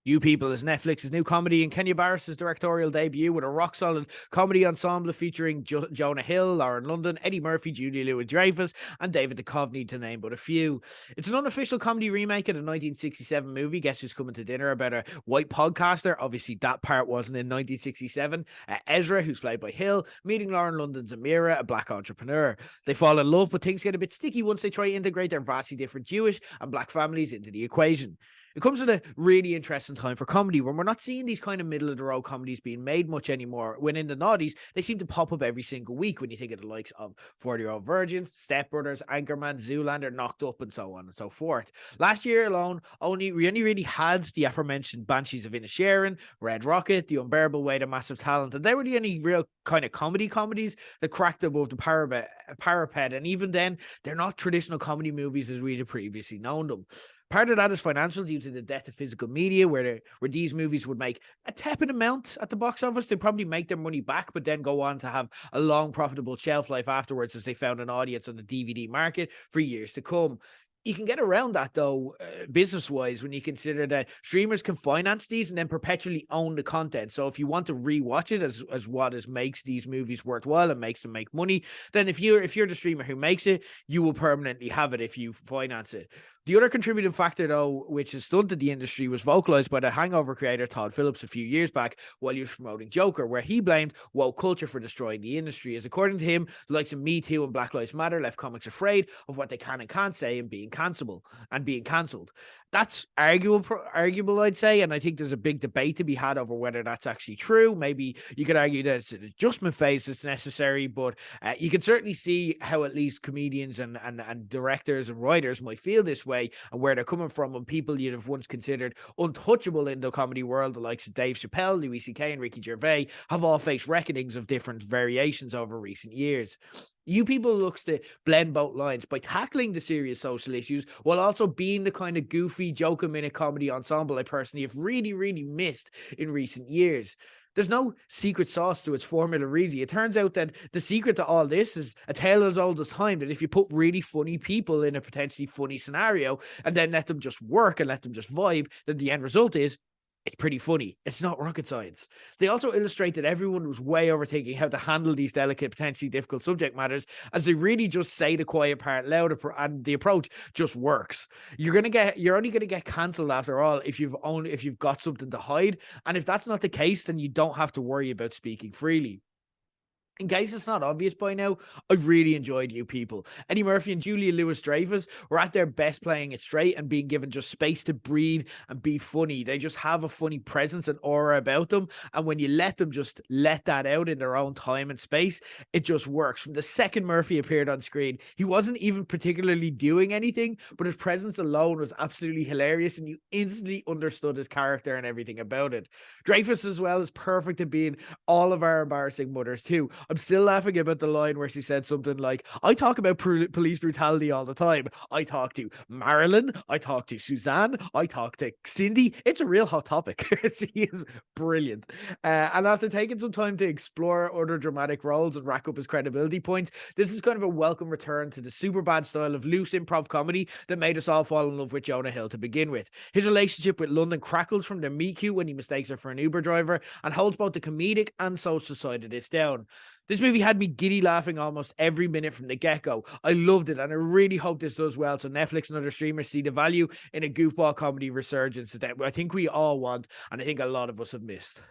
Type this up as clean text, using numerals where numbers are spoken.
You People is Netflix's new comedy and Kenya Barris's directorial debut with a rock-solid comedy ensemble featuring Jonah Hill, Lauren London, Eddie Murphy, Julia Louis-Dreyfus, and David Duchovny, to name but a few. It's an unofficial comedy remake of the 1967 movie Guess Who's Coming to Dinner, about a white podcaster. Obviously, that part wasn't in 1967. Ezra, who's played by Hill, meeting Lauren London's Amira, a black entrepreneur. They fall in love, but things get a bit sticky once they try to integrate their vastly different Jewish and black families into the equation. It comes at a really interesting time for comedy when we're not seeing these kind of middle of the road comedies being made much anymore. When in the noughties, they seem to pop up every single week when you think of the likes of 40-Year-Old Virgin, Step Brothers, Anchorman, Zoolander, Knocked Up, and so on and so forth. Last year alone, we only really had the aforementioned Banshees of Inisherin, Red Rocket, The Unbearable Weight of Massive Talent, and they were the only real kind of comedies that cracked above the parapet. And even then, they're not traditional comedy movies as we'd previously known them. Part of that is financial due to the death of physical media, where these movies would make a tepid amount at the box office. They probably make their money back, but then go on to have a long, profitable shelf life afterwards as they found an audience on the DVD market for years to come. You can get around that, though, business-wise, when you consider that streamers can finance these and then perpetually own the content. So if you want to rewatch it as what makes these movies worthwhile and makes them make money, then if you're the streamer who makes it, you will permanently have it if you finance it. The other contributing factor, though, which has stunted the industry, was vocalized by the Hangover creator Todd Phillips a few years back while he was promoting Joker, where he blamed woke culture for destroying the industry, as according to him, the likes of Me Too and Black Lives Matter left comics afraid of what they can and can't say and being cancelled. That's arguable, I'd say, and I think there's a big debate to be had over whether that's actually true. Maybe you could argue that it's an adjustment phase that's necessary, but you can certainly see how at least comedians and directors and writers might feel this way and where they're coming from when people you'd have once considered untouchable in the comedy world, the likes of Dave Chappelle, Louis C.K. and Ricky Gervais, have all faced reckonings of different variations over recent years. You People looks to blend both lines by tackling the serious social issues while also being the kind of goofy, joke a minute comedy ensemble I personally have really, really missed in recent years. There's no secret sauce to its formula, really. It turns out that the secret to all this is a tale as old as time, that if you put really funny people in a potentially funny scenario and then let them just work and let them just vibe, then the end result is it's pretty funny. It's not rocket science. They also illustrate that everyone was way overthinking how to handle these delicate, potentially difficult subject matters, as they really just say the quiet part loud, and the approach just works. You're only gonna get cancelled after all if you've got something to hide, and if that's not the case, then you don't have to worry about speaking freely. In case it's not obvious by now, I really enjoyed You People. Eddie Murphy and Julia Louis-Dreyfus were at their best playing it straight and being given just space to breathe and be funny. They just have a funny presence and aura about them, and when you let them just let that out in their own time and space, it just works. From the second Murphy appeared on screen, he wasn't even particularly doing anything, but his presence alone was absolutely hilarious, and you instantly understood his character and everything about it. Dreyfus as well is perfect at being all of our embarrassing mothers too. I'm still laughing about the line where she said something like, I talk about police brutality all the time. I talk to Marilyn. I talk to Suzanne. I talk to Cindy. It's a real hot topic. She is brilliant. And after taking some time to explore other dramatic roles and rack up his credibility points, this is kind of a welcome return to the super bad style of loose improv comedy that made us all fall in love with Jonah Hill to begin with. His relationship with London crackles from their meet cute when he mistakes her for an Uber driver and holds both the comedic and social side of this down. This movie had me giddy laughing almost every minute from the get-go. I loved it, and I really hope this does well so Netflix and other streamers see the value in a goofball comedy resurgence that I think we all want, and I think a lot of us have missed.